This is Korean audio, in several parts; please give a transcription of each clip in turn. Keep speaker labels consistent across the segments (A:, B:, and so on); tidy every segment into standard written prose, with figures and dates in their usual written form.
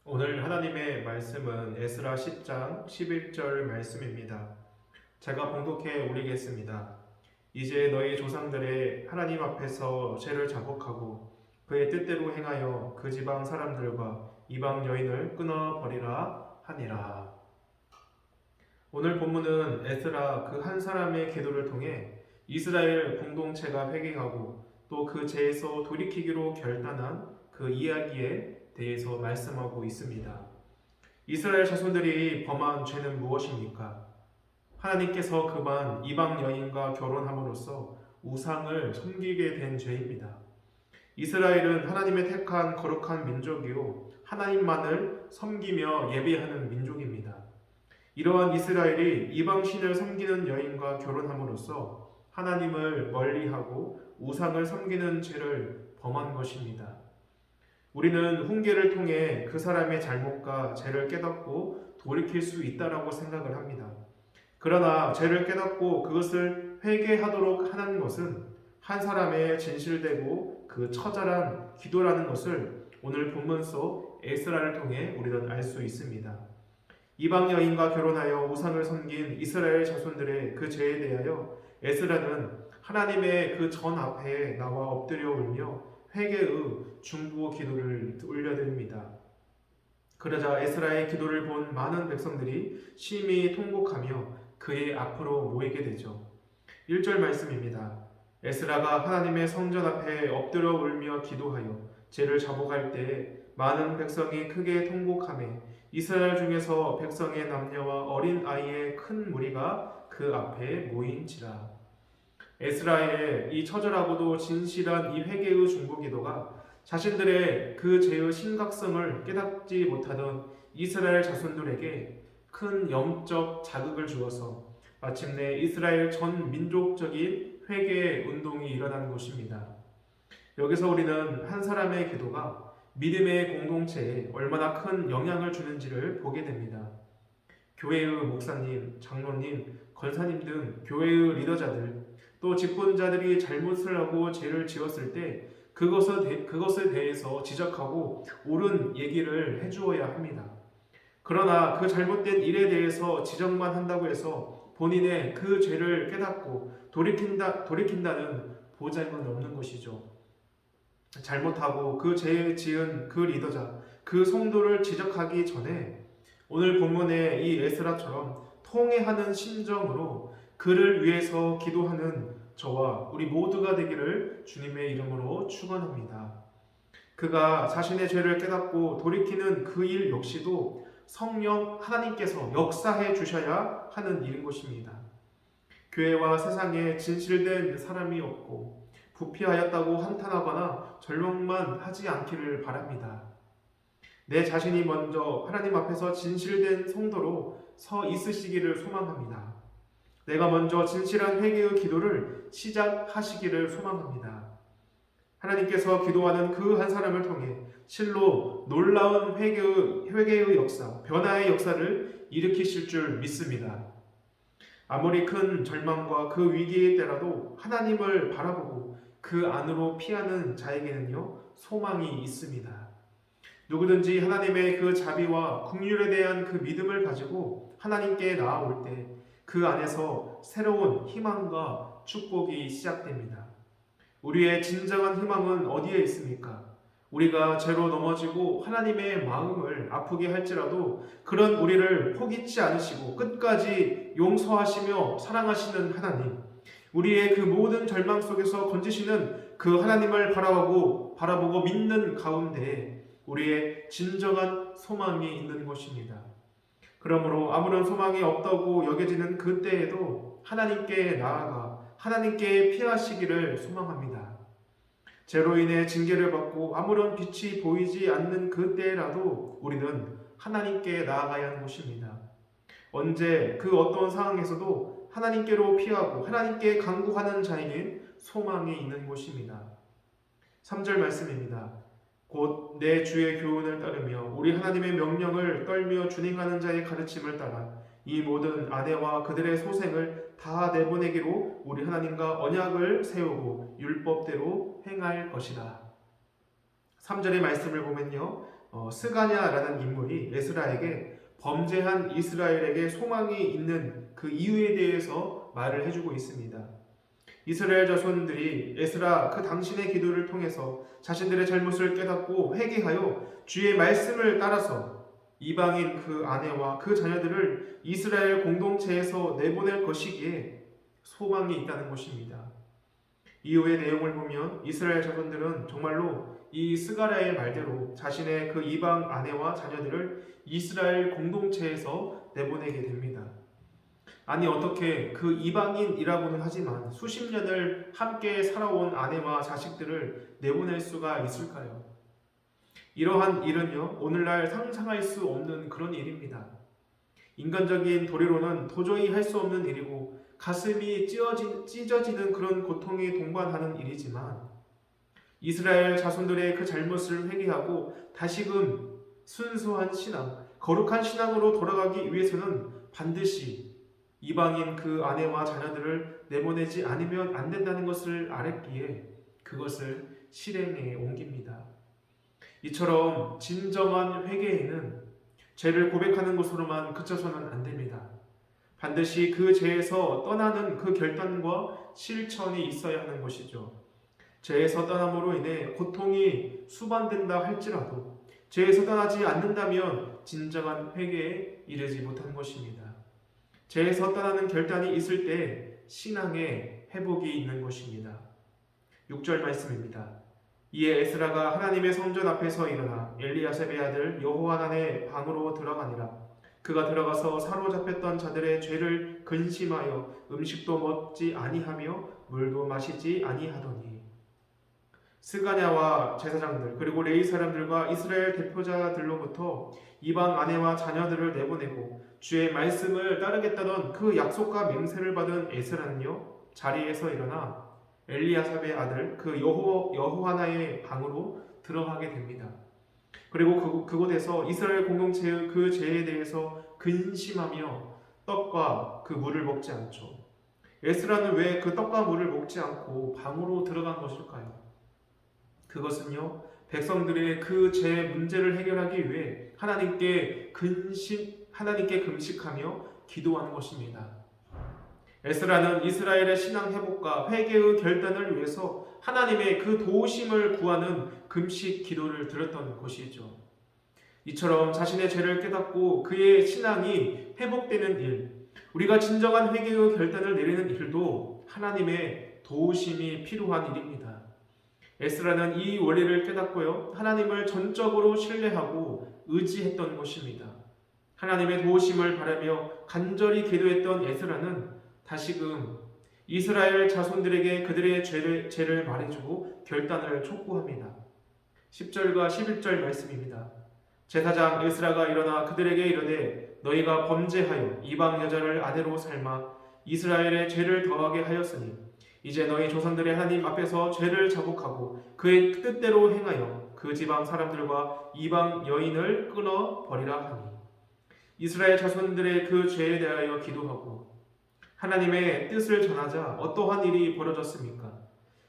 A: 오늘 하나님의 말씀은 에스라 10장 11절 말씀입니다. 제가 봉독해 올리겠습니다. 이제 너희 조상들의 하나님 앞에서 죄를 자복하고 그의 뜻대로 행하여 그 지방 사람들과 이방 여인을 끊어버리라 하니라. 오늘 본문은 에스라 그 한 사람의 기도를 통해 이스라엘 공동체가 회개하고 또 그 죄에서 돌이키기로 결단한 그 이야기에 대해서 말씀하고 있습니다. 이스라엘 자손들이 범한 죄는 무엇입니까? 하나님께서 그만 이방 여인과 결혼함으로써 우상을 섬기게 된 죄입니다. 이스라엘은 하나님의 택한 거룩한 민족이요 하나님만을 섬기며 예배하는 민족입니다. 이러한 이스라엘이 이방신을 섬기는 여인과 결혼함으로써 하나님을 멀리하고 우상을 섬기는 죄를 범한 것입니다. 우리는 훈계를 통해 그 사람의 잘못과 죄를 깨닫고 돌이킬 수 있다라고 생각을 합니다. 그러나 죄를 깨닫고 그것을 회개하도록 하는 것은 한 사람의 진실되고 그 처절한 기도라는 것을 오늘 본문 속 에스라를 통해 우리는 알 수 있습니다. 이방 여인과 결혼하여 우상을 섬긴 이스라엘 자손들의 그 죄에 대하여 에스라는 하나님의 그 전 앞에 나와 엎드려 울며 회개의 중보 기도를 올려드립니다. 그러자 에스라의 기도를 본 많은 백성들이 심히 통곡하며 그의 앞으로 모이게 되죠. 1절 말씀입니다. 에스라가 하나님의 성전 앞에 엎드려 울며 기도하여 죄를 자복할 때에 많은 백성이 크게 통곡하며 이스라엘 중에서 백성의 남녀와 어린 아이의 큰 무리가 그 앞에 모인지라. 에스라의 이 처절하고도 진실한 이 회개의 중보기도가 자신들의 그 죄의 심각성을 깨닫지 못하던 이스라엘 자손들에게 큰 영적 자극을 주어서 마침내 이스라엘 전 민족적인 회개 운동이 일어난 것입니다. 여기서 우리는 한 사람의 기도가 믿음의 공동체에 얼마나 큰 영향을 주는지를 보게 됩니다. 교회의 목사님, 장로님, 권사님 등 교회의 리더자들, 또 직분자들이 잘못을 하고 죄를 지었을 때 그것에 대해서 지적하고 옳은 얘기를 해주어야 합니다. 그러나 그 잘못된 일에 대해서 지적만 한다고 해서 본인의 그 죄를 깨닫고 돌이킨다는 보장은 없는 것이죠. 잘못하고 그 죄 지은 그 리더자, 그 성도를 지적하기 전에 오늘 본문의 이 에스라처럼 통회하는 심정으로 그를 위해서 기도하는 저와 우리 모두가 되기를 주님의 이름으로 축원합니다. 그가 자신의 죄를 깨닫고 돌이키는 그 일 역시도 성령 하나님께서 역사해 주셔야 하는 일인 것입니다. 교회와 세상에 진실된 사람이 없고 부패하였다고 한탄하거나 절망만 하지 않기를 바랍니다. 내 자신이 먼저 하나님 앞에서 진실된 성도로 서 있으시기를 소망합니다. 내가 먼저 진실한 회개의 기도를 시작하시기를 소망합니다. 하나님께서 기도하는 그 한 사람을 통해 실로 놀라운 회개의 역사, 변화의 역사를 일으키실 줄 믿습니다. 아무리 큰 절망과 그 위기의 때라도 하나님을 바라보고 그 안으로 피하는 자에게는요, 소망이 있습니다. 누구든지 하나님의 그 자비와 긍휼에 대한 그 믿음을 가지고 하나님께 나아올 때 그 안에서 새로운 희망과 축복이 시작됩니다. 우리의 진정한 희망은 어디에 있습니까? 우리가 죄로 넘어지고 하나님의 마음을 아프게 할지라도 그런 우리를 포기치 않으시고 끝까지 용서하시며 사랑하시는 하나님, 우리의 그 모든 절망 속에서 건지시는 그 하나님을 바라보고 믿는 가운데 우리의 진정한 소망이 있는 것입니다. 그러므로 아무런 소망이 없다고 여겨지는 그때에도 하나님께 나아가 하나님께 피하시기를 소망합니다. 죄로 인해 징계를 받고 아무런 빛이 보이지 않는 그때라도 우리는 하나님께 나아가야 하는 것입니다. 언제 그 어떤 상황에서도 하나님께로 피하고 하나님께 간구하는 자에겐 소망이 있는 것입니다. 3절 말씀입니다. 곧 내 주의 교훈을 따르며 우리 하나님의 명령을 떨며 준행하는 자의 가르침을 따라 이 모든 아내와 그들의 소생을 다 내보내기로 우리 하나님과 언약을 세우고 율법대로 행할 것이다. 3절의 말씀을 보면요, 스가냐라는 인물이 에스라에게 범죄한 이스라엘에게 소망이 있는 그 이유에 대해서 말을 해주고 있습니다. 이스라엘 자손들이 에스라 그 당신의 기도를 통해서 자신들의 잘못을 깨닫고 회개하여 주의 말씀을 따라서 이방인 그 아내와 그 자녀들을 이스라엘 공동체에서 내보낼 것이기에 소망이 있다는 것입니다. 이후의 내용을 보면 이스라엘 자손들은 정말로 이 스가랴의 말대로 자신의 그 이방 아내와 자녀들을 이스라엘 공동체에서 내보내게 됩니다. 아니 어떻게 그 이방인이라고는 하지만 수십 년을 함께 살아온 아내와 자식들을 내보낼 수가 있을까요? 이러한 일은요, 오늘날 상상할 수 없는 그런 일입니다. 인간적인 도리로는 도저히 할 수 없는 일이고 가슴이 찢어지는 그런 고통이 동반하는 일이지만 이스라엘 자손들의 그 잘못을 회개하고 다시금 순수한 신앙, 거룩한 신앙으로 돌아가기 위해서는 반드시 이방인 그 아내와 자녀들을 내보내지 않으면 안 된다는 것을 알았기에 그것을 실행에 옮깁니다. 이처럼 진정한 회개에는 죄를 고백하는 것으로만 그쳐서는 안 됩니다. 반드시 그 죄에서 떠나는 그 결단과 실천이 있어야 하는 것이죠. 죄에서 떠남으로 인해 고통이 수반된다 할지라도 죄에서 떠나지 않는다면 진정한 회개에 이르지 못한 것입니다. 죄에서 떠나는 결단이 있을 때 신앙의 회복이 있는 것입니다. 6절 말씀입니다. 이에 에스라가 하나님의 성전 앞에서 일어나 엘리야셉의 아들 여호하난의 방으로 들어가니라. 그가 들어가서 사로잡혔던 자들의 죄를 근심하여 음식도 먹지 아니하며 물도 마시지 아니하더니 스가냐와 제사장들 그리고 레위 사람들과 이스라엘 대표자들로부터 이방 아내와 자녀들을 내보내고 주의 말씀을 따르겠다던 그 약속과 맹세를 받은 에스라는요 자리에서 일어나 엘리야삽의 아들 그 여호하나의 방으로 들어가게 됩니다. 그리고 그곳에서 이스라엘 공동체의 그 죄에 대해서 근심하며 떡과 그 물을 먹지 않죠. 에스라는 왜 그 떡과 물을 먹지 않고 방으로 들어간 것일까요? 그것은요 백성들의 그 죄 문제를 해결하기 위해 하나님께 금식하며 기도하는 것입니다. 에스라는 이스라엘의 신앙 회복과 회개의 결단을 위해서 하나님의 그 도우심을 구하는 금식 기도를 드렸던 것이죠. 이처럼 자신의 죄를 깨닫고 그의 신앙이 회복되는 일, 우리가 진정한 회개의 결단을 내리는 일도 하나님의 도우심이 필요한 일입니다. 에스라는 이 원리를 깨닫고요, 하나님을 전적으로 신뢰하고 의지했던 것입니다. 하나님의 도우심을 바라며 간절히 기도했던 에스라는 다시금 이스라엘 자손들에게 그들의 죄를 말해주고 결단을 촉구합니다. 10절과 11절 말씀입니다. 제사장 에스라가 일어나 그들에게 이르되 너희가 범죄하여 이방 여자를 아내로 삼아 이스라엘의 죄를 더하게 하였으니 이제 너희 조상들의 하나님 앞에서 죄를 자복하고 그의 뜻대로 행하여 그 지방 사람들과 이방 여인을 끊어 버리라 하니 이스라엘 자손들의 그 죄에 대하여 기도하고 하나님의 뜻을 전하자 어떠한 일이 벌어졌습니까?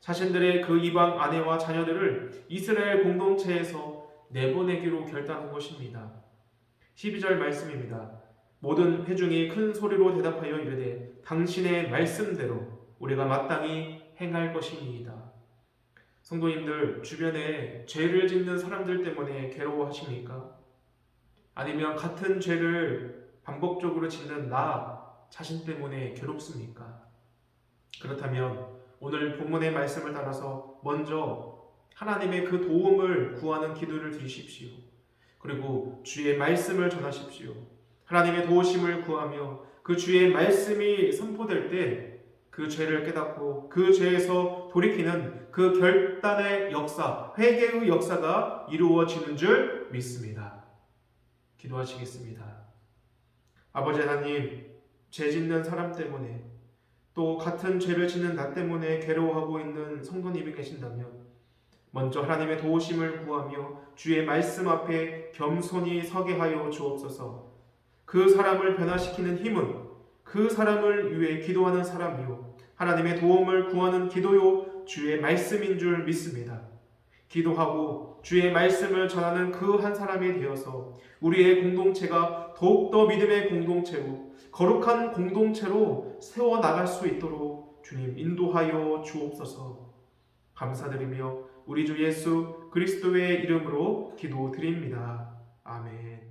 A: 자신들의 그 이방 아내와 자녀들을 이스라엘 공동체에서 내보내기로 결단한 것입니다. 12절 말씀입니다. 모든 회중이 큰 소리로 대답하여 이르되 당신의 말씀대로 우리가 마땅히 행할 것이니이다. 성도님들 주변에 죄를 짓는 사람들 때문에 괴로워하십니까? 아니면 같은 죄를 반복적으로 짓는 나 자신 때문에 괴롭습니까? 그렇다면 오늘 본문의 말씀을 따라서 먼저 하나님의 그 도움을 구하는 기도를 드리십시오. 그리고 주의 말씀을 전하십시오. 하나님의 도우심을 구하며 그 주의 말씀이 선포될 때 그 죄를 깨닫고 그 죄에서 돌이키는 그 결단의 역사, 회개의 역사가 이루어지는 줄 믿습니다. 기도하시겠습니다. 아버지 하나님, 죄 짓는 사람 때문에 또 같은 죄를 짓는 나 때문에 괴로워하고 있는 성도님이 계신다면 먼저 하나님의 도우심을 구하며 주의 말씀 앞에 겸손히 서게 하여 주옵소서. 그 사람을 변화시키는 힘은 그 사람을 위해 기도하는 사람이요 하나님의 도움을 구하는 기도요 주의 말씀인 줄 믿습니다. 기도하고 주의 말씀을 전하는 그 한 사람이 되어서 우리의 공동체가 더욱더 믿음의 공동체로 거룩한 공동체로 세워나갈 수 있도록 주님 인도하여 주옵소서. 감사드리며 우리 주 예수 그리스도의 이름으로 기도드립니다. 아멘.